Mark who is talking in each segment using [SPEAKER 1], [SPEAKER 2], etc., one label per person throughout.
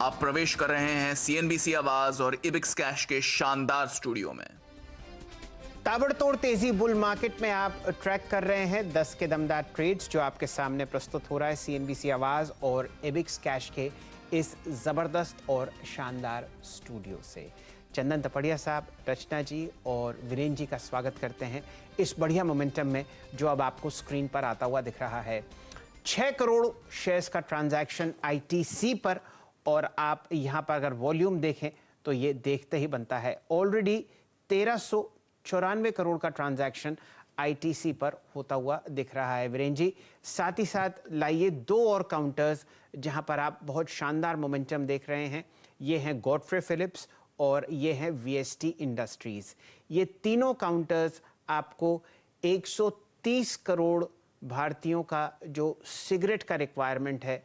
[SPEAKER 1] आप प्रवेश कर रहे हैं सीएनबीसी आवाज और इबिक्स कैश के शानदार स्टूडियो में।
[SPEAKER 2] ताबड़तोड़ तेजी बुल मार्केट में आप ट्रैक कर रहे हैं 10 के दमदार ट्रेड्स जो आपके सामने प्रस्तुत हो रहा है सीएनबीसी आवाज और इबिक्स कैश के इस जबरदस्त और शानदार स्टूडियो से। चंदन तपड़िया साहब, रचना जी और वीरेंद्र जी का स्वागत करते हैं इस बढ़िया मोमेंटम में जो अब आपको स्क्रीन पर आता हुआ दिख रहा है। 6 करोड़ शेयर्स का ट्रांजैक्शन आईटीसी पर, और आप यहां पर अगर वॉल्यूम देखें तो ये देखते ही बनता है। ऑलरेडी 1394 करोड़ का ट्रांजैक्शन आईटीसी पर होता हुआ दिख रहा है। वीरेंद्र जी, साथ ही साथ लाइए 2 और काउंटर्स जहां पर आप बहुत शानदार मोमेंटम देख रहे हैं। ये हैं गॉडफ्रे फिलिप्स और ये हैं वीएसटी इंडस्ट्रीज। ये तीनों काउंटर्स आपको 130 करोड़ भारतीयों का जो सिगरेट का रिक्वायरमेंट है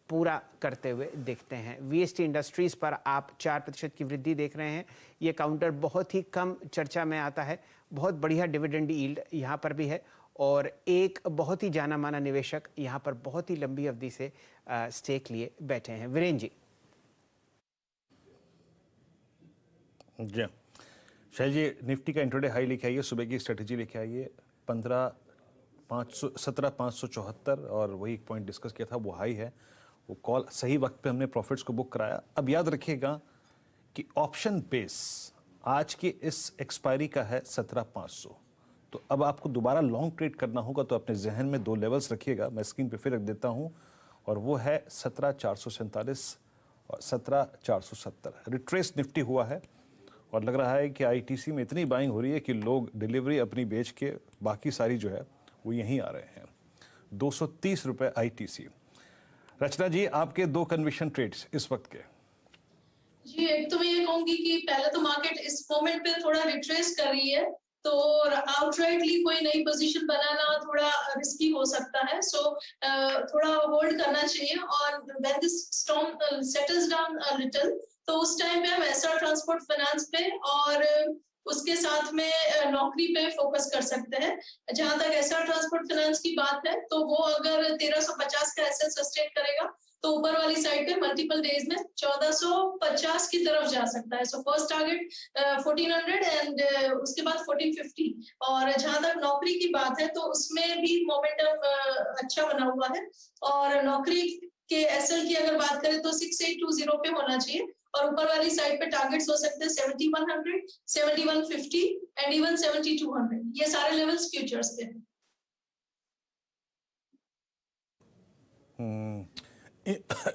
[SPEAKER 2] पूरा करते हुए दिखते हैं। वीएसटी इंडस्ट्रीज पर आप 4% की वृद्धि देख रहे हैं। ये काउंटर बहुत ही कम चर्चा में आता है, बहुत बढ़िया डिविडेंड यील्ड यहाँ पर भी है और एक बहुत ही जाना माना निवेशक यहाँ पर बहुत ही लंबी अवधि से स्टेक लिए बैठे हैं। वीरेंद्र जी।
[SPEAKER 3] जी शैल जी, निफ्टी का इंट्राडे हाई लेके आइए, सुबह की स्ट्रेटेजी लेके आइए। 17,574 और वही एक पॉइंट डिस्कस किया था, वो हाई है। वो कॉल सही वक्त पे हमने प्रॉफिट्स को बुक कराया। अब याद रखिएगा कि ऑप्शन बेस आज की इस एक्सपायरी का है 17,500, तो अब आपको दोबारा लॉन्ग ट्रेड करना होगा तो अपने जहन में 2 लेवल्स रखिएगा। मैं स्क्रीन पे फिर रख देता हूं और वो है 17,447 और 17,470। रिट्रेस निफ्टी हुआ है और लग रहा है कि आईटीसी में इतनी बाइंग हो रही है कि लोग डिलीवरी अपनी बेच के बाकी सारी जो है वो यहीं आ रहे हैं। 230 रुपए आईटीसी। रचना जी, आपके 2 कन्विक्शन ट्रेड्स इस वक्त के।
[SPEAKER 4] जी, एक तो मैं ये कहूंगी कि पहले तो मार्केट इस मोमेंट पे थोड़ा रिट्रेस कर रही है, तो आउटराइटली कोई नई पोजीशन बनाना थोड़ा रिस्की हो सकता है। सो थोड़ा होल्ड करना चाहिए और when this storm settles down a little तो उस टाइम पे हम एसआर ट्रांसपोर्ट फाइनेंस पे और उसके साथ में नौकरी पे फोकस कर सकते हैं। जहां तक एसआर ट्रांसपोर्ट फाइनेंस की बात है तो वो अगर 1350 का एसएल सस्टेन करेगा तो ऊपर वाली साइड पे मल्टीपल डेज में 1450 की तरफ जा सकता है। सो फर्स्ट टारगेट 1400 एंड उसके बाद 1450। और जहां तक नौकरी की बात है तो उसमें भी मोमेंटम अच्छा बना हुआ है और नौकरी के एसएल की अगर बात करें तो 6820 पे होना चाहिए और ऊपर वाली साइड पे टारगेट्स हो सकते हैं 7100, 7150 एंड इवन 7200। ये सारे लेवल्स फ्यूचर्स पे हैं।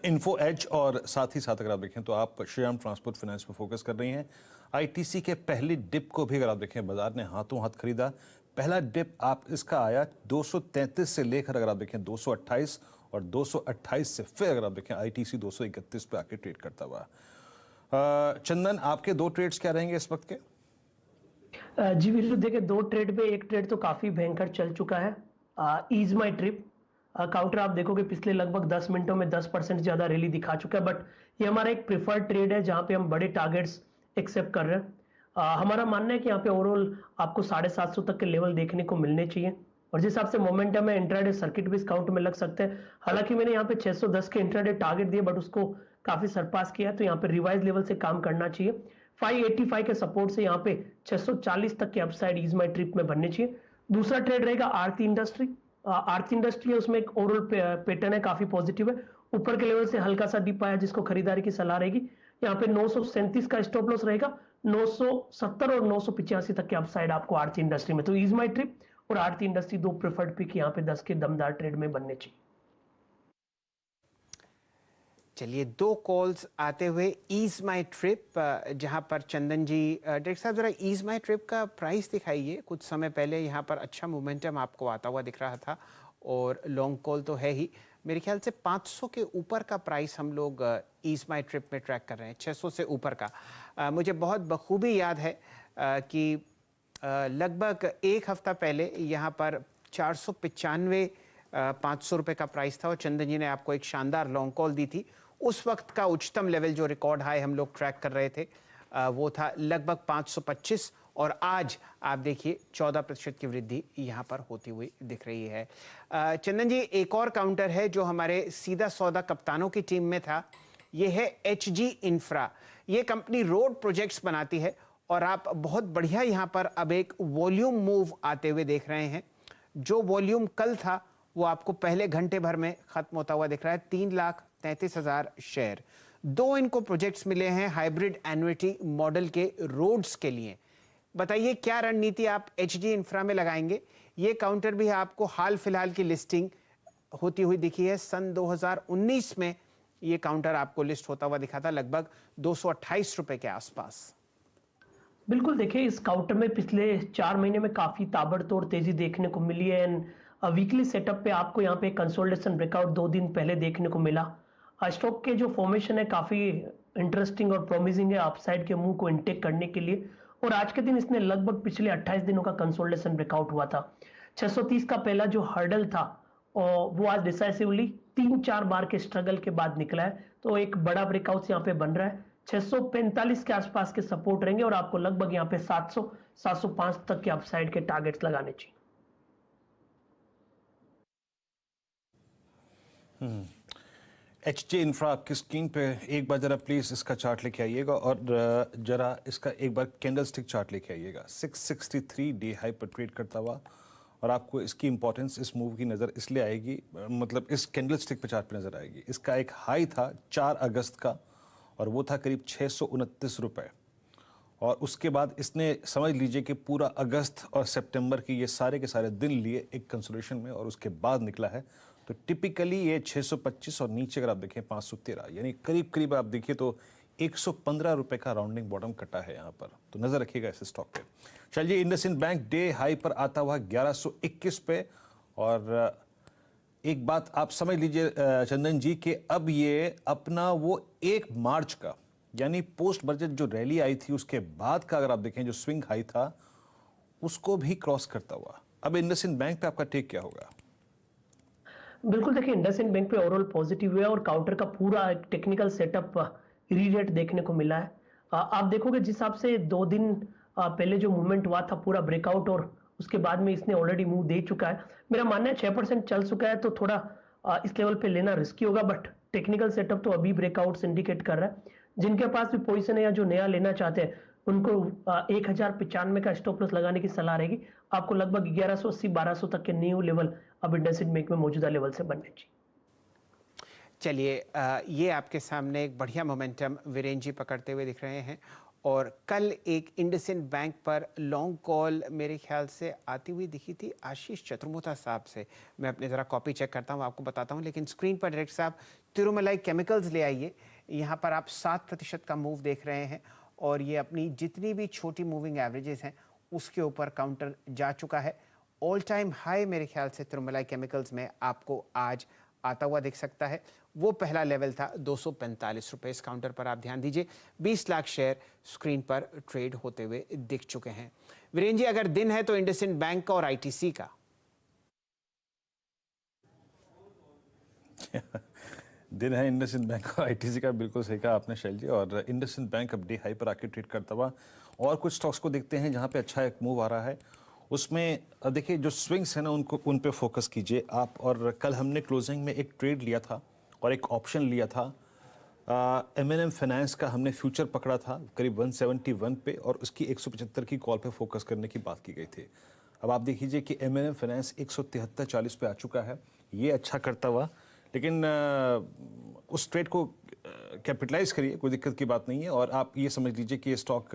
[SPEAKER 3] इन्फो एज और साथ ही साथ अगर आप देखें तो आप श्रीराम ट्रांसपोर्ट फाइनेंस पर फोकस कर रही हैं। आईटीसी के पहली डिप को भी अगर आप देखें बाजार ने हाथों हाथ खरीदा। पहला डिप आप इसका आया 233 से लेकर अगर आप देखें 228 और 228 से फिर अगर आप देखें आईटीसी 231 पे आके ट्रेड करता हुआ। चंदन, आपके 2 ट्रेड्स क्या रहेंगे इस वक्त के?
[SPEAKER 5] जी वीरू, देखिए 2 ट्रेड पे एक ट्रेड तो काफी भयंकर चल चुका है। ईज माई ट्रिप काउंटर आप देखोगे पिछले लगभग 10 मिनटों में 10% ज्यादा रैली दिखा चुका है, बट ये हमारा एक प्रिफर्ड ट्रेड है जहां पे हम बड़े टारगेट्स एक्सेप्ट कर रहे हैं। हमारा मानना है कि यहाँ पे ओवरऑल आपको 750 तक के लेवल देखने को मिलने चाहिए और जिस हिसाब से मोमेंटम है इंट्राडे सर्किट भी इस काउंट में लग सकते हैं। हालांकि मैंने यहाँ पे 610 के इंट्राडे टारगेट दिए बट उसको काफी सरपास किया, तो यहाँ पे रिवाइज लेवल से काम करना चाहिए। 585 के सपोर्ट से यहाँ पे 640 तक के अपसाइड ईज माई ट्रिप में बनने चाहिए। दूसरा ट्रेड रहेगा आरती इंडस्ट्री। आरती इंडस्ट्री है, उसमें एक ओवरऑल पैटर्न है, काफी पॉजिटिव है। ऊपर के लेवल से हल्का सा डिप आया जिसको खरीदारी की सलाह रहेगी। यहाँ पे 937 का स्टॉप लॉस रहेगा, 970 और 985 तक के अपसाइड आपको आरती इंडस्ट्री में। तो ईज माई ट्रिप और आरती इंडस्ट्री 2 प्रेफर्ड पिक यहाँ पे 10 के दमदार ट्रेड में बनने चाहिए।
[SPEAKER 2] चलिए 2 कॉल्स आते हुए ईज माई ट्रिप, जहां पर चंदन जी, डायरेक्टर साहब जरा ईज माई ट्रिप का प्राइस दिखाइए। कुछ समय पहले यहां पर अच्छा मोमेंटम आपको आता हुआ दिख रहा था और लॉन्ग कॉल तो है ही। मेरे ख्याल से 500 के ऊपर का प्राइस हम लोग ईज माई ट्रिप में ट्रैक कर रहे हैं, 600 से ऊपर का। मुझे बहुत बखूबी याद है कि लगभग 1 हफ्ता पहले यहाँ पर 495 500 रुपये का प्राइस था और चंदन जी ने आपको एक शानदार लॉन्ग कॉल दी थी। उस वक्त का उच्चतम लेवल जो रिकॉर्ड हाई हम लोग ट्रैक कर रहे थे वो था लगभग 525 और आज आप देखिए 14% की वृद्धि यहाँ पर होती हुई दिख रही है। चंदन जी, एक और काउंटर है जो हमारे सीधा सौदा कप्तानों की टीम में था ये है HG इंफ्रा। ये कंपनी रोड प्रोजेक्ट्स बनाती है और आप बहुत बढ़िया यहाँ पर अब एक वॉल्यूम मूव आते हुए देख रहे हैं। जो वॉल्यूम कल था वो आपको पहले घंटे भर में खत्म होता हुआ दिख रहा है। 3,33,000 शेयर। 2 इनको प्रोजेक्ट्स मिले हैं हाइब्रिड एन्युटी मॉडल के रोड्स के लिए। बताइए क्या रणनीति आप HG इंफ्रा में लगाएंगे? ये काउंटर भी आपको हाल फिलहाल की लिस्टिंग होती हुई दिखी है। सन 2019 में ये काउंटर आपको लिस्ट होता हुआ दिखा था लगभग 228 रुपए के आसपास।
[SPEAKER 5] बिल्कुल, देखिए इस काउंटर में पिछले 4 महीने में काफी ताबड़तोड़ तेजी देखने को मिली है एंड वीकली सेटअप पे आपको यहाँ पे कंसोलिडेशन ब्रेकआउट 2 दिन पहले देखने को मिला। स्टॉक के जो फॉर्मेशन है काफी इंटरेस्टिंग और प्रोमिसिंग है अपसाइड के मूव को इंटेक करने के लिए, और आज के दिन इसने लगभग पिछले 28 दिनों का कंसोलिडेशन ब्रेकआउट हुआ था। 630 का पहला जो हर्डल था और वो आज डिसाइसिवली 3-4 बार के स्ट्रगल के बाद निकला है, तो एक बड़ा ब्रेकआउट यहाँ पे बन रहा है। 645 के आसपास के सपोर्ट रहेंगे और आपको लगभग यहाँ पे 700-705 तक के अपसाइड के टारगेट्स लगाने चाहिए।
[SPEAKER 3] HG इंफ्रा आपकी स्क्रीन पे एक बार जरा प्लीज इसका चार्ट लेके आइएगा और जरा इसका एक बार कैंडल स्टिक चार्ट लेके आइएगा। 663 डे हाई पर ट्रेड करता हुआ, और आपको इसकी इंपॉर्टेंस इस मूव की नज़र इसलिए आएगी, मतलब इस कैंडल स्टिक पे चार्ट पे नज़र आएगी। इसका एक हाई था 4 अगस्त का और वो था करीब 629 रुपये, और उसके बाद इसने समझ लीजिए कि पूरा अगस्त और सितंबर के ये सारे के सारे दिन लिए एक कंसोलिडेशन में और उसके बाद निकला है। तो टिपिकली ये 625 और नीचे अगर आप देखें 513, यानी करीब करीब आप देखिए तो 115 रुपए का राउंडिंग बॉटम कटा है यहाँ पर। तो नजर रखिएगा इस स्टॉक पे। चलिए, इंडसइंड बैंक डे हाई पर आता हुआ 1121 पे, और एक बात आप समझ लीजिए चंदन जी कि अब ये अपना वो 1 मार्च का यानी पोस्ट बजट जो रैली आई थी उसके बाद का अगर आप देखें जो स्विंग हाई था उसको भी क्रॉस करता हुआ। अब इंडसइंड बैंक पे आपका टेक क्या होगा?
[SPEAKER 5] बिल्कुल, देखिए इंडसइंड बैंक पे ओवरऑल पॉजिटिव है और काउंटर का पूरा एक टेक्निकल सेटअप रीरेट देखने को मिला है। आप देखोगे जिस हिसाब से 2 दिन पहले जो मूवमेंट हुआ था पूरा ब्रेकआउट, और उसके बाद में इसने ऑलरेडी मूव दे चुका है। मेरा मानना है 6% चल चुका है तो थोड़ा इस लेवल पे लेना रिस्की होगा, बट टेक्निकल सेटअप तो अभी ब्रेकआउट्स इंडिकेट कर रहा है। जिनके पास भी पोजीशन है या जो नया लेना चाहते हैं उनको 1095 का स्टॉप लॉस लगाने की सलाह रहेगी। आपको लगभग 1180-1200 तक के न्यू लेवल अब इंडसइंड बैंक में मौजूदा लेवल से बनने चाहिए।
[SPEAKER 2] चलिए, ये आपके सामने एक बढ़िया मोमेंटम वीरेन जी पकड़ते हुए दिख रहे हैं, और कल एक इंडसइंड बैंक पर लॉन्ग कॉल मेरे ख्याल से आती हुई दिखी थी आशीष चतुर्मोता साहब से। मैं अपने ज़रा कॉपी चेक करता हूँ, आपको बताता हूँ, लेकिन स्क्रीन पर डायरेक्ट साहब तिरुमलाई केमिकल्स ले आइए। यहाँ पर आप 7% का मूव देख रहे हैं और ये अपनी जितनी भी छोटी मूविंग एवरेजेस हैं उसके ऊपर काउंटर जा चुका है। ऑल टाइम हाई मेरे ख्याल से तिरुमलाई केमिकल्स में आपको आज आता हुआ दिख सकता है। वो पहला लेवल था 245 रुपये। इस काउंटर पर आप ध्यान दीजिए, 20 लाख शेयर स्क्रीन पर ट्रेड होते हुए दिख चुके हैं। वीरेन जी, अगर दिन है तो इंडसइंड बैंक का और आईटीसी का।
[SPEAKER 3] दिन है इंडसइंड बैंक और आईटीसी का, बिल्कुल सही कहा आपने शैल जी। और इंडसइंड बैंक अब डे हाई पर आके ट्रेड करता हुआ, और कुछ स्टॉक्स को देखते हैं जहां पे अच्छा एक मूव आ रहा है। उसमें देखिए जो स्विंग्स है ना उन पे फोकस कीजिए आप। और कल हमने क्लोजिंग में एक ट्रेड लिया था और एक ऑप्शन लिया था। M&M फाइनेंस का हमने फ्यूचर पकड़ा था करीब 171 पे, और उसकी 175 की कॉल पे फोकस करने की बात की गई थी। अब आप देख लीजिए कि M&M फाइनेंस 173.40 पे आ चुका है, ये अच्छा करता हुआ। लेकिन उस ट्रेड को कैपिटलाइज करिए, कोई दिक्कत की बात नहीं है। और आप ये समझ लीजिए कि ये स्टॉक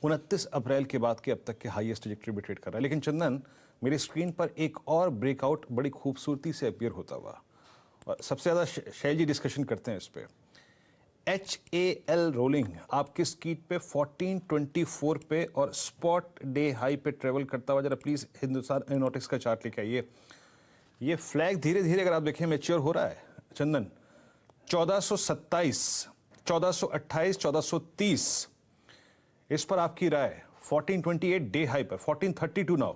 [SPEAKER 3] 29 अप्रैल के बाद के अब तक के हाईएस्ट ट्रैजेक्टरी पे ट्रेड कर रहा है। लेकिन चंदन, मेरी स्क्रीन पर एक और ब्रेकआउट बड़ी खूबसूरती से अपीयर होता हुआ, और सबसे ज़्यादा शैल जी डिस्कशन करते हैं इस पर। HAL रोलिंग आपकी स्क्रीन पे 1424 पे और स्पॉट डे हाई पे ट्रेवल करता हुआ। जरा प्लीज़ हिंदुस्तान एरोनॉटिक्स का चार्ट लेके आइए। ये फ्लैग धीरे धीरे अगर आप देखें मैच्योर हो रहा है चंदन। 1427, 1428, 1430, इस पर आपकी राय। 1428 डे हाई पर, 1432 नाउ।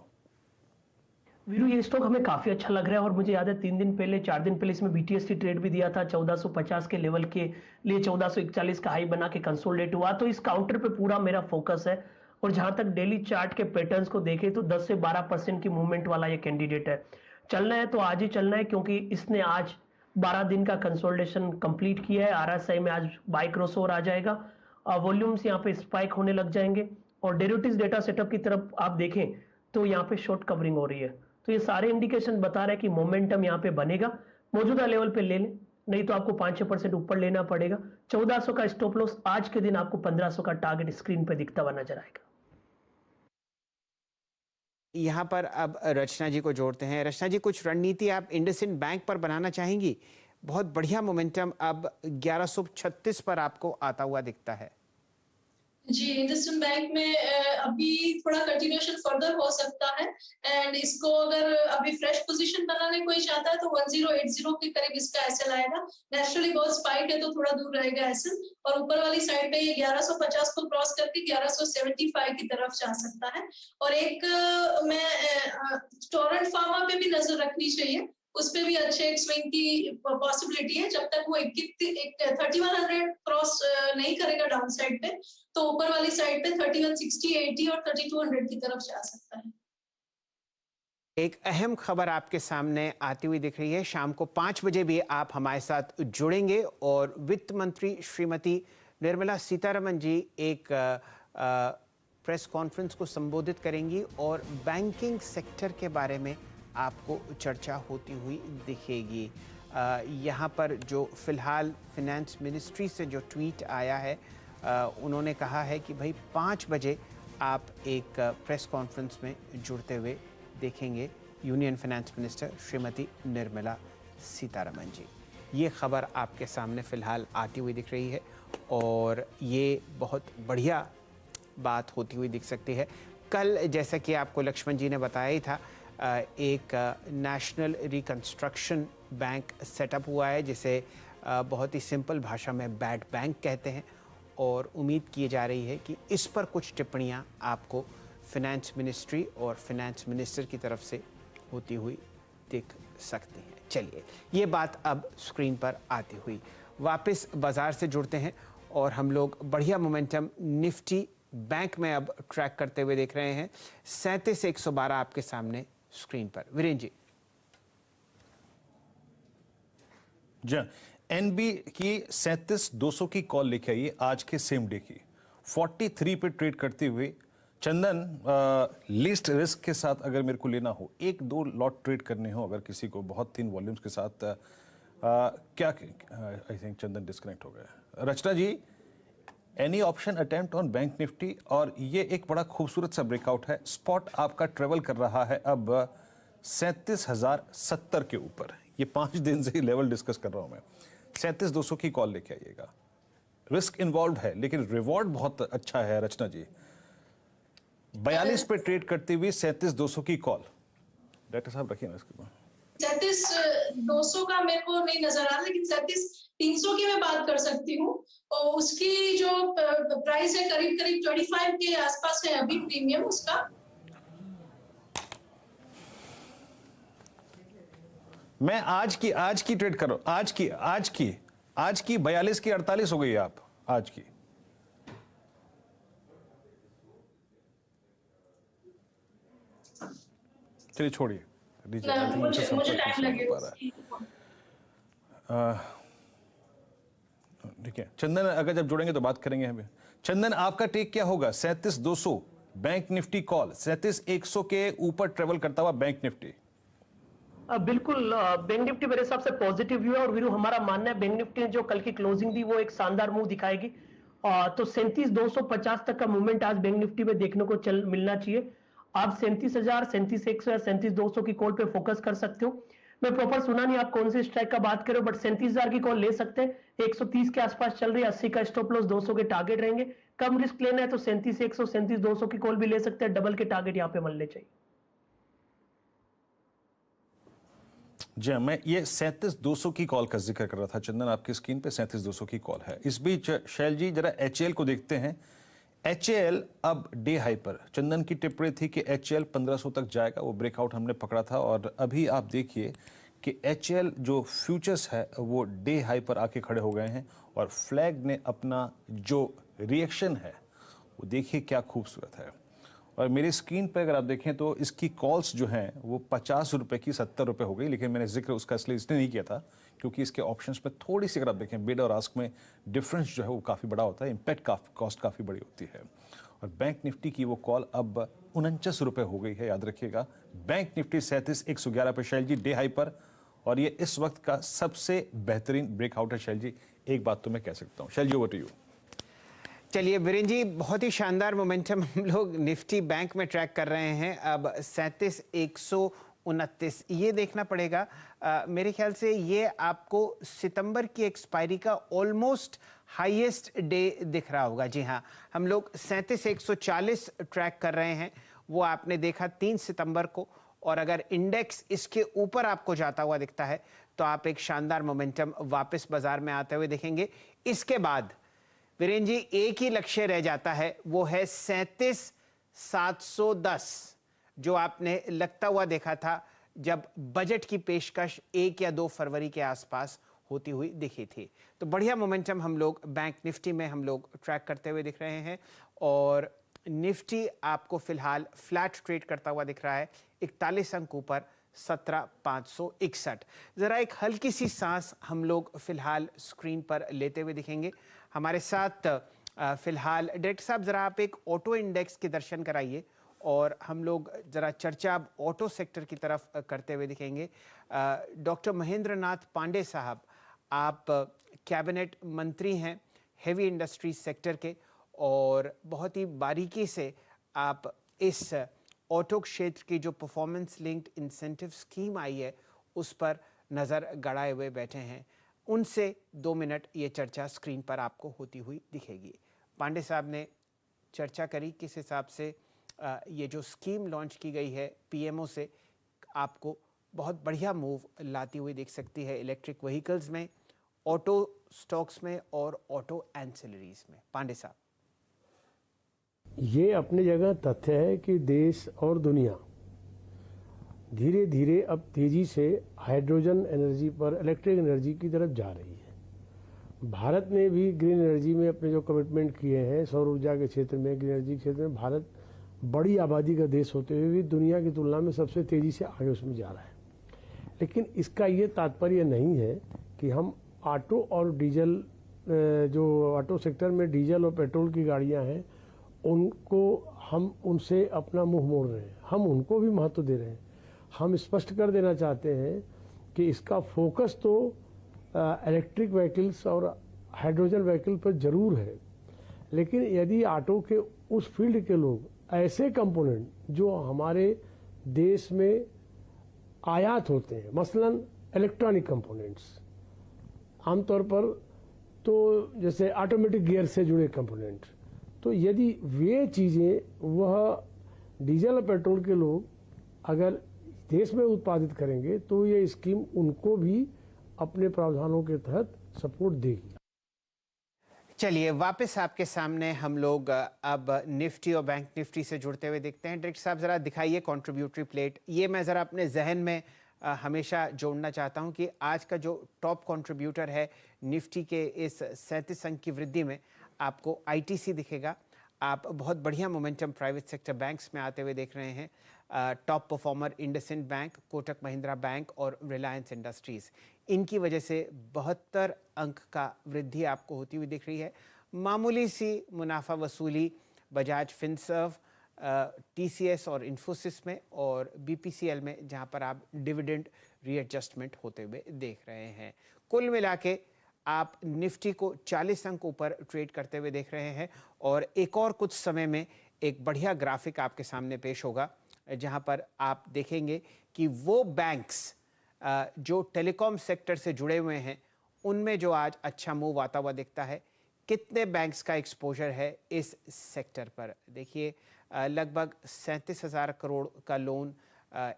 [SPEAKER 5] वीरू, ये स्टॉक हमें काफी अच्छा लग रहा है और मुझे याद है 3 दिन पहले 4 दिन पहले इसमें BTST ट्रेड भी दिया था। 1450 के लेवल के लिए 1441 का हाई बना के कंसोलिडेट हुआ। तो इस काउंटर पे पूरा मेरा फोकस है, और जहां तक डेली चार्ट के पैटर्न्स को देखें तो 10 से 12% की मूवमेंट वाला ये कैंडिडेट है। चलना है तो आज ही चलना है, क्योंकि इसने आज 12 दिन का कंसोलिडेशन कंप्लीट किया है। RSI में आज बाय क्रॉसओवर आ जाएगा, वॉल्यूम्स यहाँ पे स्पाइक होने लग जाएंगे और डेरिवेटिव्स डेटा सेटअप की तरफ आप देखें तो यहाँ पे शॉर्ट कवरिंग हो रही है। तो ये सारे इंडिकेशन बता रहे हैं कि मोमेंटम यहाँ पे बनेगा। मौजूदा लेवल पे ले लें, नहीं तो आपको 5-6% ऊपर लेना पड़ेगा। 1400 का स्टॉप लॉस, आज के दिन आपको 1500 का टारगेट स्क्रीन पे दिखता हुआ नजर आएगा।
[SPEAKER 2] यहाँ पर अब रचना जी को जोड़ते हैं। रचना जी, कुछ रणनीति आप इंडसइंड बैंक पर बनाना चाहेंगी? बहुत बढ़िया मोमेंटम अब 1136 पर आपको आता हुआ दिखता है।
[SPEAKER 4] जी, इंडसइंड बैंक में अभी थोड़ा कंटिन्यूएशन फर्दर हो सकता है एंड इसको अगर अभी फ्रेश पोजीशन बनाने कोई चाहता है तो 1080 के करीब इसका एसएल आएगा। नेचुरली बहुत स्पाइक है तो थोड़ा दूर रहेगा एसएल, और ऊपर वाली साइड पे ये 1150 को क्रॉस करके 1175 की तरफ जा सकता है। और एक मैं टोरेंट फार्मा पे भी नजर रखनी चाहिए, उस पे भी अच्छे एक स्विंग की पॉसिबिलिटी है। जब तक वो 3100 क्रॉस नहीं करेगा डाउन साइड पे, तो ऊपर वाली साइड पे 3160, 80 और 3200 की तरफ जा सकता है।
[SPEAKER 2] एक अहम खबर आपके सामने आती हुई दिख रही है। शाम को 5 बजे भी आप हमारे साथ जुड़ेंगे और वित्त मंत्री श्रीमती निर्मला सीतारमण जी एक प्रेस कॉन्फ्रेंस को संबोधित करेंगी और बैंकिंग सेक्टर के बारे में आपको चर्चा होती हुई दिखेगी। यहाँ पर जो फिलहाल फिनेंस मिनिस्ट्री से जो ट्वीट आया है, उन्होंने कहा है कि भाई 5 बजे आप एक प्रेस कॉन्फ्रेंस में जुड़ते हुए देखेंगे union finance minister Shrimati Nirmala Sitharaman ji. ये खबर आपके सामने फ़िलहाल आती हुई दिख रही है और ये बहुत बढ़िया बात होती हुई दिख सकती है। कल जैसा कि आपको लक्ष्मण जी ने बताया ही था, एक नेशनल रिकंस्ट्रक्शन बैंक सेटअप हुआ है जिसे बहुत ही सिंपल भाषा में बैड बैंक कहते हैं, और उम्मीद की जा रही है कि इस पर कुछ टिप्पणियां आपको फिनेंस मिनिस्ट्री और फिनेंस मिनिस्टर की तरफ से होती हुई दिख सकती हैं। चलिए, ये बात अब स्क्रीन पर आती हुई वापस बाज़ार से जुड़ते हैं और हम लोग बढ़िया मोमेंटम निफ्टी बैंक में अब ट्रैक करते हुए देख रहे हैं। 37,112 आपके सामने स्क्रीन पर। वीरेंद्र जी।
[SPEAKER 3] जी, एनबी की 37,200 की कॉल लेके आई आज के सेम डे की 43 पे ट्रेड करते हुए। चंदन, लीस्ट रिस्क के साथ अगर मेरे को लेना हो, 1-2 लॉट ट्रेड करने हो अगर किसी को बहुत थिन वॉल्यूम्स के साथ, क्या आई थिंक चंदन डिस्कनेक्ट हो गया। Rachna ji, any option attempt on bank Nifty? और ये एक बड़ा खूबसूरत सा ब्रेकआउट है। स्पॉट आपका ट्रेवल कर रहा है अब 37,070 के ऊपर। ये 5 दिन से ही लेवल डिस्कस कर रहा हूं मैं। 37,200 की कॉल लेके आइएगा। रिस्क इन्वॉल्व है लेकिन रिवॉर्ड बहुत अच्छा है। रचना जी, 42 पे ट्रेड करते हुए 37,200 की कॉल। डॉक्टर साहब रखिए ना इसके बाद।
[SPEAKER 4] 37,200 का मेरे को नहीं नजर आ रहा, लेकिन 37,300 की मैं बात कर सकती हूँ। और उसकी जो प्राइस है करीब करीब 25 के आसपास है अभी प्रीमियम उसका।
[SPEAKER 3] मैं आज की ट्रेड कर रहा हूं। आज की 42 की 48 हो गई आप आज की। चलिए छोड़िए,
[SPEAKER 4] मुझे टाइम लगेगा।
[SPEAKER 3] ठीक है चंदन, अगर जब जुड़ेंगे तो बात करेंगे हमें। चंदन, आपका टेक क्या होगा? 37,200 बैंक निफ्टी कॉल, 37,100 के ऊपर ट्रेवल करता हुआ बैंक निफ्टी।
[SPEAKER 5] बिल्कुल, बैंक निफ्टी मेरे हिसाब से पॉजिटिव व्यू है और वीरू हमारा मानना है बैंक निफ्टी ने जो कल की क्लोजिंग दी वो एक शानदार मूव दिखाएगी। तो 37,250 तक का मूवमेंट आज बैंक निफ्टी में देखने को मिलना चाहिए। आप 37,000, 37,100 या 37,200 की कॉल पे फोकस कर सकते हो। मैं प्रॉपर सुना नहीं आप कौन से स्ट्राइक का बात कर रहे हो, बट 37,000 की कॉल ले सकते हैं। 130 के आसपास चल रही है, 80 का स्टॉप लॉस, 200 के टारगेट रहेंगे। कम रिस्क लेना है तो 37,100, 37,200 की कॉल भी ले सकते हैं। डबल के टारगेट यहाँ पे मिलने चाहिए।
[SPEAKER 3] जी, मैं ये 37,200 की कॉल का जिक्र कर रहा था। चंदन, आपकी स्क्रीन पे 37,200 की कॉल है। इस बीच शैल जी जरा HAL को देखते हैं। HAL अब डे हाई पर। चंदन की टिप्पणी थी कि HAL 1500 तक जाएगा, वो ब्रेकआउट हमने पकड़ा था और अभी आप देखिए कि HAL जो फ्यूचर्स है वो डे हाई पर आके खड़े हो गए हैं और फ्लैग ने अपना जो रिएक्शन है वो देखिए क्या खूबसूरत है। और मेरी स्क्रीन पर अगर आप देखें तो इसकी कॉल्स जो हैं वो 50 रुपए की 70 रुपए हो गई, लेकिन मैंने जिक्र उसका इसलिए नहीं किया था क्योंकि इसके ऑप्शंस में थोड़ी सी, अगर आप देखें बिड और आस्क में डिफरेंस जो है वो काफ़ी बड़ा होता है, इम्पैक्ट कॉस्ट काफ़ी बड़ी होती है। और बैंक निफ्टी की वो कॉल अब 49 रुपये हो गई है, याद रखिएगा। बैंक निफ्टी 37,111 पे शैल जी डे हाई पर, और ये इस वक्त का सबसे बेहतरीन ब्रेकआउट है शैल जी, एक बात तो मैं कह सकता हूँ। शैल जी, ओवर टू यू।
[SPEAKER 2] चलिए वीरेन जी, बहुत ही शानदार मोमेंटम हम लोग निफ्टी बैंक में ट्रैक कर रहे हैं। अब 37,129 ये देखना पड़ेगा। मेरे ख्याल से ये आपको सितंबर की एक्सपायरी का ऑलमोस्ट हाईएस्ट डे दिख रहा होगा। जी हाँ, हम लोग 37,140 ट्रैक कर रहे हैं, वो आपने देखा 3 सितंबर को। और अगर इंडेक्स इसके ऊपर आपको जाता हुआ दिखता है तो आप एक शानदार मोमेंटम वापस बाजार में आते हुए देखेंगे। इसके बाद वीरेन जी एक ही लक्ष्य रह जाता है, वो है 37,710, जो आपने लगता हुआ देखा था जब बजट की पेशकश 1 या 2 फरवरी के आसपास होती हुई दिखी थी। तो बढ़िया मोमेंटम हम लोग बैंक निफ्टी में हम लोग ट्रैक करते हुए दिख रहे हैं। और निफ्टी आपको फिलहाल फ्लैट ट्रेड करता हुआ दिख रहा है 41 अंक ऊपर 17,561। जरा एक हल्की सी सांस हम लोग फिलहाल स्क्रीन पर लेते हुए दिखेंगे। हमारे साथ फिलहाल डायरेक्टर साहब जरा आप एक ऑटो इंडेक्स के दर्शन कराइए और हम लोग जरा चर्चा अब ऑटो सेक्टर की तरफ करते हुए दिखेंगे। डॉक्टर महेंद्र नाथ पांडे साहब, आप कैबिनेट मंत्री हैं हेवी इंडस्ट्रीज सेक्टर के, और बहुत ही बारीकी से आप इस ऑटो क्षेत्र की जो परफॉर्मेंस लिंक्ड इंसेंटिव स्कीम आई है उस पर नज़र गड़ाए हुए बैठे हैं। उनसे 2 मिनट ये चर्चा स्क्रीन पर आपको होती हुई दिखेगी। पांडे साहब ने चर्चा करी किस हिसाब से ये जो स्कीम लॉन्च की गई है पीएमओ से, आपको बहुत बढ़िया मूव लाती हुई दिख सकती है इलेक्ट्रिक व्हीकल्स में, ऑटो स्टॉक्स में और ऑटो एंसिलरीज में। पांडे साहब,
[SPEAKER 6] ये अपनी जगह तथ्य है कि देश और दुनिया धीरे धीरे अब तेजी से हाइड्रोजन एनर्जी पर, इलेक्ट्रिक एनर्जी की तरफ जा रही है। भारत ने भी ग्रीन एनर्जी में अपने जो कमिटमेंट किए हैं, सौर ऊर्जा के क्षेत्र में, ग्रीन एनर्जी के क्षेत्र में, भारत बड़ी आबादी का देश होते हुए भी दुनिया की तुलना में सबसे तेजी से आगे उसमें जा रहा है। लेकिन इसका ये तात्पर्य नहीं है कि हम ऑटो और डीजल, जो ऑटो सेक्टर में डीजल और पेट्रोल की गाड़ियां हैं, उनको हम उनसे अपना मुंह मोड़ रहे हैं। हम उनको भी महत्व दे रहे हैं। हम स्पष्ट कर देना चाहते हैं कि इसका फोकस तो इलेक्ट्रिक व्हीकल्स और हाइड्रोजन व्हीकल पर जरूर है, लेकिन यदि ऑटो के उस फील्ड के लोग ऐसे कंपोनेंट जो हमारे देश में आयात होते हैं, मसलन इलेक्ट्रॉनिक कंपोनेंट्स, आमतौर पर तो जैसे ऑटोमेटिक गियर से जुड़े कंपोनेंट, तो यदि वे चीज़ें वह डीजल और पेट्रोल के लोग अगर देश में उत्पादित करेंगे तो ये स्कीम उनको भी अपने प्रावधानों के तहत सपोर्ट देगी।
[SPEAKER 2] चलिए वापस आपके सामने हम लोग अब निफ्टी और बैंक निफ्टी से जुड़ते हुए देखते हैं। डायरेक्टर साहब जरा दिखाइए कंट्रीब्यूटरी प्लेट। ये मैं ज़रा अपने जहन में हमेशा जोड़ना चाहता हूं कि आज का जो टॉप कंट्रीब्यूटर है निफ्टी के इस 37 अंक की वृद्धि में आपको आईटीसी दिखेगा। आप बहुत बढ़िया मोमेंटम प्राइवेट सेक्टर बैंक्स में आते हुए देख रहे हैं। Top performer IndusInd bank, Kotak Mahindra bank और रिलायंस इंडस्ट्रीज़, इनकी वजह से 72 अंक का वृद्धि आपको होती हुई दिख रही है। मामूली सी मुनाफा वसूली बजाज फिनसर्व, टीसीएस और इन्फोसिस में, और बीपीसीएल में, जहां पर आप डिविडेंड रीएडजस्टमेंट होते हुए देख रहे हैं। कुल मिला के आप निफ्टी को 40 अंक ऊपर ट्रेड करते हुए देख रहे हैं। और एक और कुछ समय में एक बढ़िया ग्राफिक आपके सामने पेश होगा जहां पर आप देखेंगे कि वो बैंक्स जो टेलीकॉम सेक्टर से जुड़े हुए हैं उनमें जो आज अच्छा मूव आता हुआ दिखता है। कितने बैंक्स का एक्सपोजर है इस सेक्टर पर? देखिए लगभग 37,000 करोड़ का लोन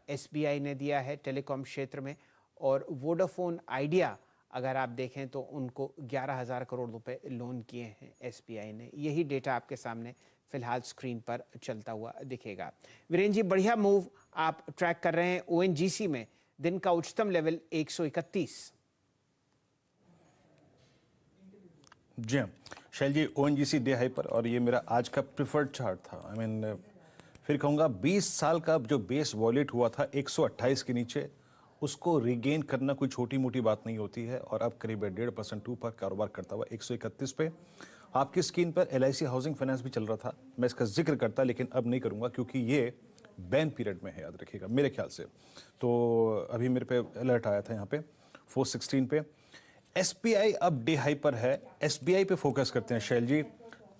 [SPEAKER 2] एसबीआई ने दिया है टेलीकॉम क्षेत्र में, और वोडाफोन आइडिया अगर आप देखें तो उनको 11,000 करोड़ रुपए लोन किए हैं एसबीआई ने। यही डेटा आपके सामने फिलहाल स्क्रीन पर चलता हुआ दिखेगा। वीरेन जी, बढ़िया मूव आप ट्रैक कर रहे हैं। ओएनजीसी में दिन का उच्चतम लेवल 131।
[SPEAKER 3] जी हाँ शैल जी, ओएनजीसी डे हाई पर, और ये मेरा आज का प्रिफर्ड चार्ट था। आई मीन फिर कहूँगा 20 साल का जो बेस वॉलेट हुआ था 128 के नीचे, उसको रिगेन करना कोई छोटी मोटी बात नहीं होती है और अब करीब 1.5% ऊपर कारोबार करता हुआ 131 पे। आपकी स्क्रीन पर LIC हाउसिंग फाइनेंस भी चल रहा था, मैं इसका जिक्र करता लेकिन अब नहीं करूंगा क्योंकि ये बैन पीरियड में है, याद रखिएगा मेरे ख्याल से। तो अभी मेरे पे अलर्ट आया था यहाँ पे 416 पे। SBI अब डे हाई पर है, SBI पे फोकस करते हैं शैल जी।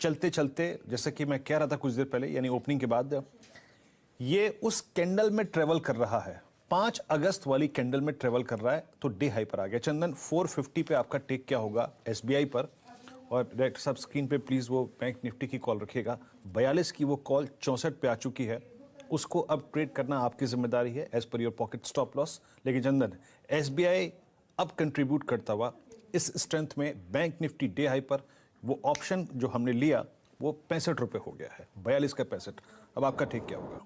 [SPEAKER 3] चलते चलते जैसे कि मैं कह रहा था कुछ देर पहले यानी ओपनिंग के बाद, ये उस कैंडल में ट्रेवल कर रहा है, 5 अगस्त वाली कैंडल में ट्रेवल कर रहा है, तो डे हाई पर आ गया। चंदन 450 पे आपका टेक क्या होगा SBI पर? और डायरेक्टर साहब स्क्रीन पे प्लीज वो बैंक निफ्टी की कॉल रखिएगा, 42 की वो कॉल 64 पे आ चुकी है, उसको अब ट्रेड करना आपकी जिम्मेदारी है as per your pocket stop loss. लेकिन चंदन SBI अब कंट्रीब्यूट करता हुआ इस स्ट्रेंथ में, बैंक निफ्टी डे हाई पर, वो ऑप्शन जो हमने लिया वो 65 रुपए हो गया है, 42 का 65। अब आपका ठीक क्या होगा?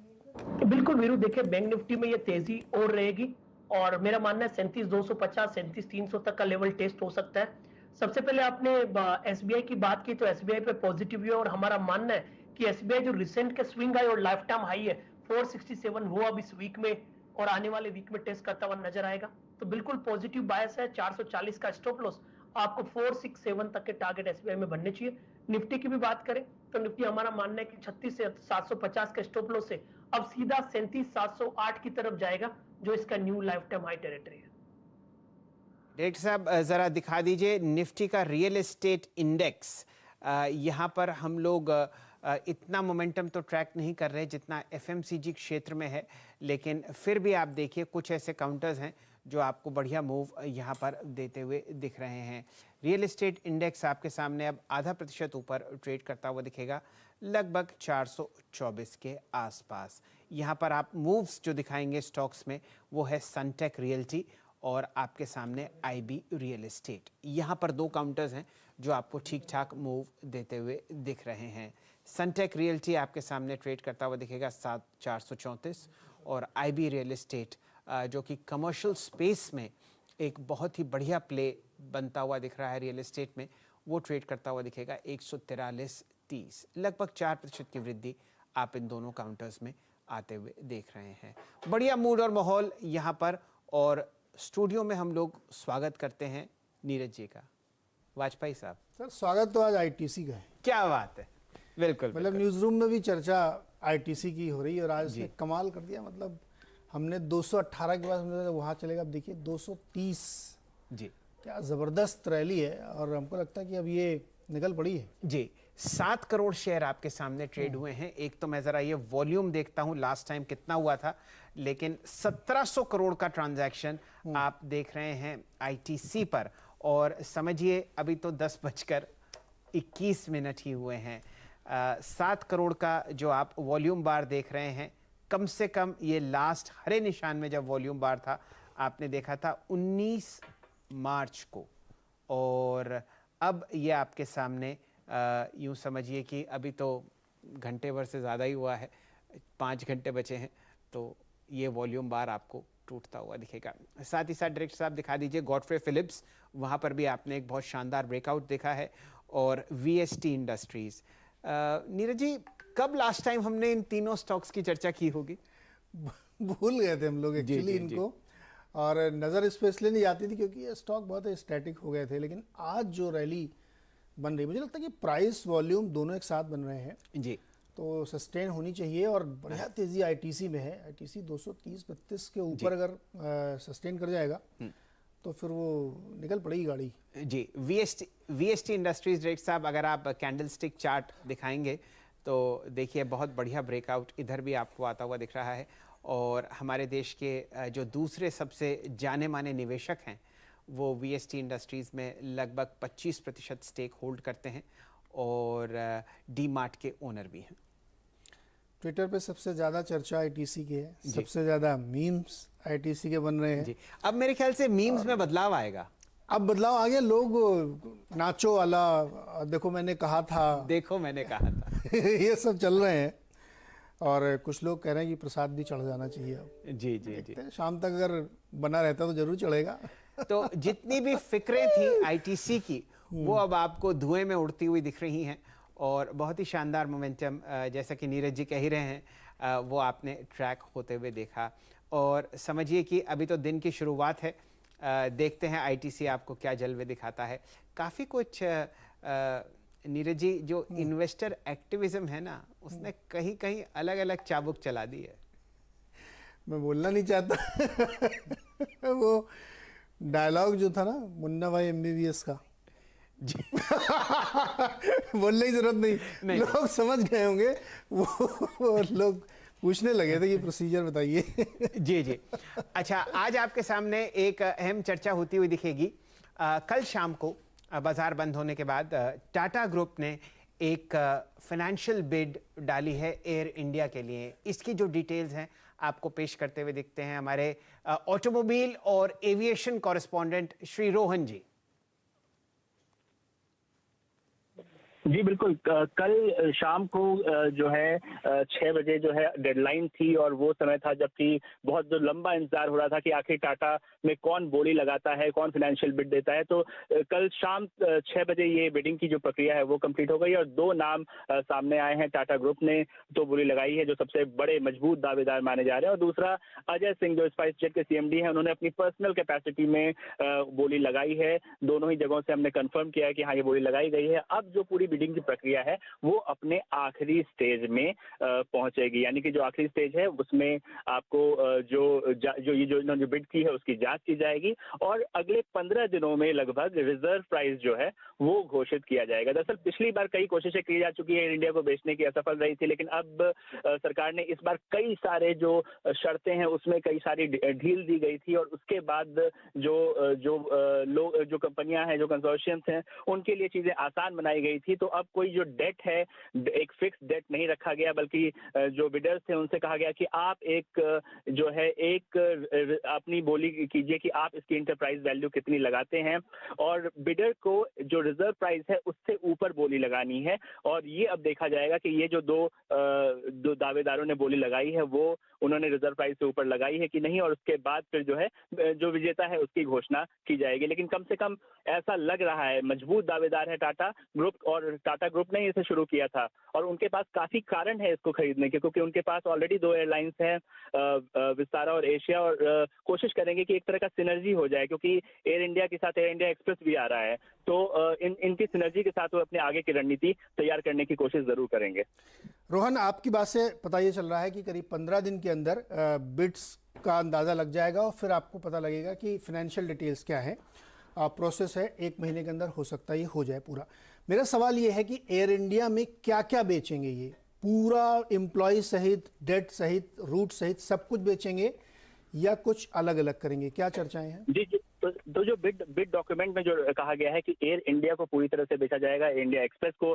[SPEAKER 5] बिल्कुल वीरू, देखिए बैंक निफ्टी में ये तेजी और रहेगी और मेरा मानना है 37,250 37,300 तक का लेवल टेस्ट हो सकता है। सबसे पहले आपने SBI की बात की तो SBI पे पॉजिटिव है और हमारा मानना है कि SBI जो रिसेंट के स्विंग हाई और लाइफ टाइम हाई है 467 वो अब इस वीक में और आने वाले वीक में टेस्ट करता हुआ नजर आएगा। तो बिल्कुल पॉजिटिव बायस है। 440 का स्टॉप लॉस आपको 467 तक के टारगेट SBI में बनने चाहिए। निफ्टी की भी बात करें तो निफ्टी हमारा मानना है कि 36 से 750 के स्टॉप लॉस से अब सीधा 37,708 की तरफ जाएगा, जो इसका new life time high territory है।
[SPEAKER 2] डायरेक्टर साहब जरा दिखा दीजिए निफ्टी का रियल एस्टेट इंडेक्स। यहाँ पर हम लोग इतना मोमेंटम तो ट्रैक नहीं कर रहे जितना FMCG क्षेत्र में है, लेकिन फिर भी आप देखिए कुछ ऐसे काउंटर्स हैं जो आपको बढ़िया मूव यहाँ पर देते हुए दिख रहे हैं। रियल एस्टेट इंडेक्स आपके सामने अब 0.5% ऊपर ट्रेड करता हुआ दिखेगा, लगभग 424 के आसपास। यहाँ पर आप मूव्स जो दिखाएंगे स्टॉक्स में वो है सनटेक रियल्टी और आपके सामने IB रियल एस्टेट। यहाँ पर 2 काउंटर्स हैं जो आपको ठीक ठाक मूव देते हुए दिख रहे हैं। सनटेक रियल्टी आपके सामने ट्रेड करता हुआ दिखेगा 434 और IB रियल एस्टेट जो कि कमर्शियल स्पेस में एक बहुत ही बढ़िया प्ले बनता हुआ दिख रहा है रियल एस्टेट में, वो ट्रेड करता हुआ दिखेगा 143.30, लगभग 4% की वृद्धि आप इन दोनों काउंटर्स में आते हुए देख रहे हैं। बढ़िया मूड और माहौल यहाँ पर, और स्टूडियो में हम लोग स्वागत करते हैं नीरज जी का। वाजपेयी साहब
[SPEAKER 7] सर, स्वागत तो आज ITC का है।
[SPEAKER 2] क्या बात है, बिल्कुल
[SPEAKER 7] मतलब न्यूज रूम में भी चर्चा ITC की हो रही है और आज उसने कमाल कर दिया। मतलब हमने 218 के बाद हमने वहाँ चलेगा, अब देखिए 230
[SPEAKER 2] जी,
[SPEAKER 7] क्या जबरदस्त रैली है और हमको लगता है कि अब ये निकल पड़ी है
[SPEAKER 2] जी। 7 करोड़ शेयर आपके सामने ट्रेड हुए हैं। एक तो मैं जरा ये वॉल्यूम देखता हूं लास्ट टाइम कितना हुआ था, लेकिन 1700 करोड़ का ट्रांजैक्शन आप देख रहे हैं ITC पर, और समझिए अभी तो 10:21 ही हुए हैं। 7 करोड़ का जो आप वॉल्यूम बार देख रहे हैं, कम से कम ये लास्ट हरे निशान में जब वॉल्यूम बार था आपने देखा था 19 मार्च को, और अब ये आपके सामने यूं समझिए कि अभी तो घंटे भर से ज़्यादा ही हुआ है, 5 घंटे बचे हैं, तो ये वॉल्यूम बार आपको टूटता हुआ दिखेगा। साथ ही साथ डायरेक्टर साहब दिखा दीजिए गॉडफ्रे फिलिप्स, वहाँ पर भी आपने एक बहुत शानदार ब्रेकआउट देखा है, और VST इंडस्ट्रीज़। नीरज जी, कब लास्ट टाइम हमने इन तीनों स्टॉक्स की चर्चा की होगी?
[SPEAKER 7] भूल गए थे हम लोग एक्चुअली इनको, और नज़र इस पर इसलिए नहीं आती थी क्योंकि ये स्टॉक बहुत स्टैटिक हो गए थे। लेकिन आज जो रैली बन रही, मुझे लगता है कि प्राइस वॉल्यूम दोनों एक साथ बन रहे हैं
[SPEAKER 2] जी,
[SPEAKER 7] तो सस्टेन होनी चाहिए, और बढ़िया तेजी ITC में है। ITC 230-32 के ऊपर अगर सस्टेन कर जाएगा तो फिर वो निकल पड़ेगी गाड़ी
[SPEAKER 2] जी। VST इंडस्ट्रीज डायरेक्टर साहब, अगर आप कैंडल स्टिक चार्ट दिखाएंगे तो देखिए बहुत बढ़िया ब्रेकआउट इधर भी आपको आता हुआ दिख रहा है, और हमारे देश के जो दूसरे सबसे जाने माने निवेशक हैं वो VST इंडस्ट्रीज़ में लगभग 25% स्टेक होल्ड करते हैं, और DMart के ओनर भी हैं।
[SPEAKER 7] ट्विटर पे सबसे ज़्यादा चर्चा ITC की है, सबसे ज़्यादा मीम्स ITC के बन रहे हैं
[SPEAKER 2] जी। अब मेरे ख्याल से मीम्स में बदलाव आएगा,
[SPEAKER 7] अब बदलाव आ गया। लोग नाचो वाला, देखो मैंने कहा था,
[SPEAKER 2] देखो मैंने कहा था
[SPEAKER 7] ये सब चल रहे हैं, और कुछ लोग कह रहे हैं कि प्रसाद भी चढ़ जाना चाहिए अब।
[SPEAKER 2] जी जी जी।
[SPEAKER 7] शाम तक अगर बना रहता तो जरूर चढ़ेगा।
[SPEAKER 2] तो जितनी भी फिक्रें थी ITC की वो अब आपको धुएं में उड़ती हुई दिख रही हैं, और बहुत ही शानदार मोमेंटम जैसा कि नीरज जी कह ही रहे हैं वो आपने ट्रैक होते हुए देखा। और समझिए कि अभी तो दिन की शुरुआत है। देखते हैं आईटीसी आपको क्या जलवे दिखाता है। काफ़ी कुछ नीरज जी, जो इन्वेस्टर एक्टिविज्म है ना, उसने कहीं कहीं अलग अलग चाबुक चला दी है।
[SPEAKER 7] मैं बोलना नहीं चाहता वो डायलॉग जो था ना मुन्ना भाई एमबीबीएस का बोलने की जरूरत नहीं, लोग समझ गए होंगे। वो लोग पूछने लगे थे कि प्रोसीजर बताइए।
[SPEAKER 2] जी जी। अच्छा, आज आपके सामने एक अहम चर्चा होती हुई दिखेगी। कल शाम को बाजार बंद होने के बाद टाटा ग्रुप ने एक फाइनेंशियल बिड डाली है एयर इंडिया के लिए। इसकी जो डिटेल्स हैं आपको पेश करते हुए दिखते हैं हमारे ऑटोमोबाइल और एविएशन कॉरेस्पॉन्डेंट श्री रोहन जी।
[SPEAKER 8] जी बिल्कुल, कल शाम को जो है 6 बजे जो है डेडलाइन थी और वो समय था जबकि बहुत जो लंबा इंतजार हो रहा था कि आखिर टाटा में कौन बोली लगाता है, कौन फाइनेंशियल बिड देता है। तो कल शाम 6 बजे ये बिडिंग की जो प्रक्रिया है वो कंप्लीट हो गई और 2 नाम सामने आए हैं। टाटा ग्रुप ने तो बोली लगाई है, जो सबसे बड़े मजबूत दावेदार माने जा रहे हैं, और दूसरा अजय सिंह जो स्पाइस जेट के सीएमडी हैं, उन्होंने अपनी पर्सनल कैपेसिटी में बोली लगाई है। दोनों ही जगहों से हमने कंफर्म किया है कि हाँ ये बोली लगाई गई है। अब जो पूरी बिडिंग की प्रक्रिया है वो अपने आखिरी स्टेज में पहुंचेगी, यानी कि जो आखिरी स्टेज है उसमें आपको जो बिड की है उसकी जांच की जाएगी और अगले 15 दिनों में लगभग रिजर्व प्राइस जो है वो घोषित किया जाएगा। दरअसल पिछली बार कई कोशिशें की जा चुकी है एयर इंडिया को बेचने की, असफल रही थी, लेकिन अब सरकार ने इस बार कई सारे जो शर्तें हैं उसमें कई सारी ढील दी गई थी और उसके बाद जो कंपनियां हैं, जो कंसोर्शियम्स हैं, उनके लिए चीजें आसान बनाई गई थी। तो अब कोई जो डेट है, एक फिक्स डेट नहीं रखा गया, बल्कि जो बिडर्स थे उनसे कहा गया कि आप एक अपनी बोली कीजिए कि आप इसकी इंटरप्राइज वैल्यू कितनी लगाते हैं और बिडर को जो रिजर्व प्राइस है उससे ऊपर बोली लगानी है। और ये अब देखा जाएगा कि ये जो दो दावेदारों ने बोली लगाई है वो उन्होंने रिजर्व प्राइस से ऊपर लगाई है कि नहीं, और उसके बाद फिर जो विजेता है उसकी घोषणा की जाएगी। लेकिन कम से कम ऐसा लग रहा है, मजबूत दावेदार है टाटा ग्रुप, और टाटा ग्रुप ने इसे शुरू किया था और उनके पास काफी कारण है इसको खरीदने के, क्योंकि उनके पास ऑलरेडी 2 एयरलाइंस हैं, विस्तारा और एशिया, और कोशिश करेंगे कि एक तरह का सिनर्जी हो जाए, क्योंकि एयर इंडिया के साथ एयर इंडिया एक्सप्रेस भी आ रहा है। तो इनकी सिनर्जी के साथ वो अपने आगे की रणनीति तैयार करने की कोशिश जरूर करेंगे।
[SPEAKER 7] रोहन, आपकी बात से पता ये चल रहा है कि करीब 15 दिन के अंदर बिड्स का अंदाजा लग जाएगा और फिर आपको पता लगेगा कि फाइनेंशियल डिटेल्स क्या है। प्रोसेस है 1 महीने के अंदर हो सकता है ये हो जाए पूरा। मेरा सवाल ये है कि एयर इंडिया में क्या क्या बेचेंगे, ये पूरा एम्प्लॉय सहित, डेट सहित, रूट सहित सब कुछ बेचेंगे या कुछ अलग अलग करेंगे, क्या चर्चाएं हैं?
[SPEAKER 8] जी, तो जो बिड डॉक्यूमेंट में जो कहा गया है कि एयर इंडिया को पूरी तरह से बेचा जाएगा, एयर इंडिया एक्सप्रेस को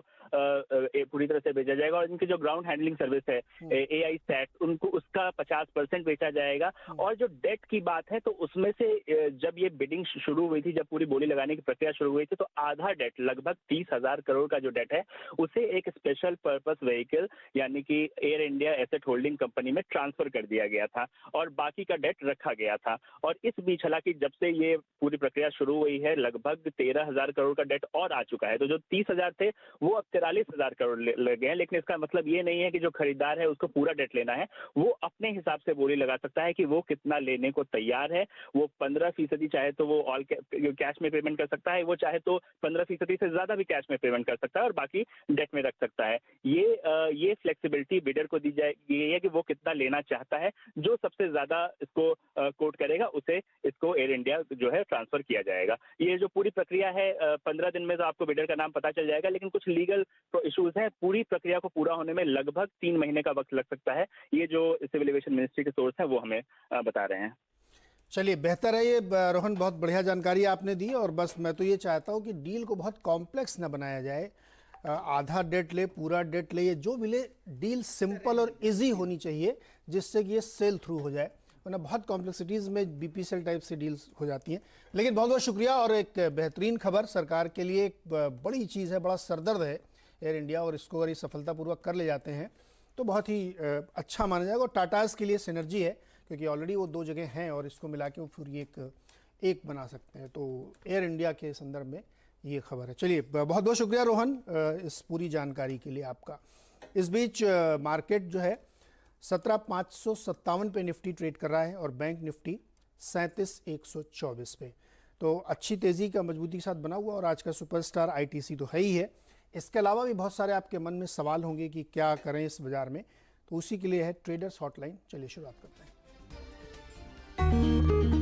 [SPEAKER 8] पूरी तरह से बेचा जाएगा, और इनकी जो ग्राउंड हैंडलिंग सर्विस है एआई सैट, उनको उसका 50% बेचा जाएगा। और जो डेट की बात है तो उसमें से जब ये बिडिंग शुरू हुई थी, जब पूरी बोली लगाने की प्रक्रिया शुरू हुई थी, तो आधा डेट, लगभग 30,000 करोड़ का जो डेट है, उसे एक स्पेशल पर्पस व्हीकल यानी कि air India asset holding company में ट्रांसफर कर दिया गया था और बाकी का डेट रखा गया था। और इस बीच हालांकि जब से ये पूरी प्रक्रिया शुरू हुई है, लगभग 13,000 करोड़ का डेट और आ चुका है। तो जो 30,000 थे वो अब 43,000 करोड़ लग गए हैं। लेकिन इसका मतलब ये नहीं है कि जो खरीदार है उसको पूरा डेट लेना है, वो अपने हिसाब से बोली लगा सकता है कि वो कितना लेने को तैयार है। वो 15% चाहे तो वो ऑल कैश में पेमेंट कर सकता है, वो चाहे तो 15% से ज्यादा भी कैश में पेमेंट कर सकता है और बाकी डेट में रख सकता है। ये फ्लेक्सिबिलिटी बिडर को दी जाएगी है कि वो कितना लेना चाहता है। जो सबसे ज्यादा इसको कोट करेगा उसे इसको एयर इंडिया जो है ट्रांसफर किया जाएगा। ये जो पूरी प्रक्रिया है 15 दिन में तो आपको बिडर का नाम पता चल जाएगा, लेकिन कुछ लीगल इश्यूज हैं। पूरी प्रक्रिया को पूरा होने में लगभग 3 महीने का वक्त लग सकता है। ये जो सिविल एविएशन मिनिस्ट्री के सोर्स हैं वो हमें बता रहे हैं।
[SPEAKER 7] चलिए, बेहतर है ये रोहन, बहुत बढ़िया जानकारी आपने दी। और बस मैं तो ये चाहता हूँ कि डील को बहुत कॉम्प्लेक्स ना बनाया जाए, आधा डेट ले, पूरा डेट ले, ये जो मिले डील सिंपल और इजी होनी चाहिए जिससे कि ये सेल थ्रू हो जाए, वरना बहुत कॉम्प्लेक्सिटीज़ में बीपीसीएल टाइप से डील्स हो जाती हैं। लेकिन बहुत बहुत शुक्रिया, और एक बेहतरीन खबर सरकार के लिए, एक बड़ी चीज़ है, बड़ा सरदर्द है एयर इंडिया, और इसको अगर ये सफलतापूर्वक कर ले जाते हैं तो बहुत ही अच्छा माना जाएगा। और टाटाज़ के लिए सिनर्जी है क्योंकि ऑलरेडी वो 2 जगह हैं और इसको मिला के वो फिर ये एक बना सकते हैं। तो एयर इंडिया के संदर्भ में ये खबर है। चलिए, बहुत बहुत शुक्रिया रोहन इस पूरी जानकारी के लिए आपका। इस बीच मार्केट जो है 17,557 पे निफ्टी ट्रेड कर रहा है और बैंक निफ्टी 37,124 पे। तो अच्छी तेज़ी का मजबूती के साथ बना हुआ और आज का सुपरस्टार आईटीसी तो है ही है। इसके अलावा भी बहुत सारे आपके मन में सवाल होंगे कि क्या करें इस बाज़ार में, तो उसी के लिए है ट्रेडर्स हॉटलाइन। चलिए शुरुआत करते हैं।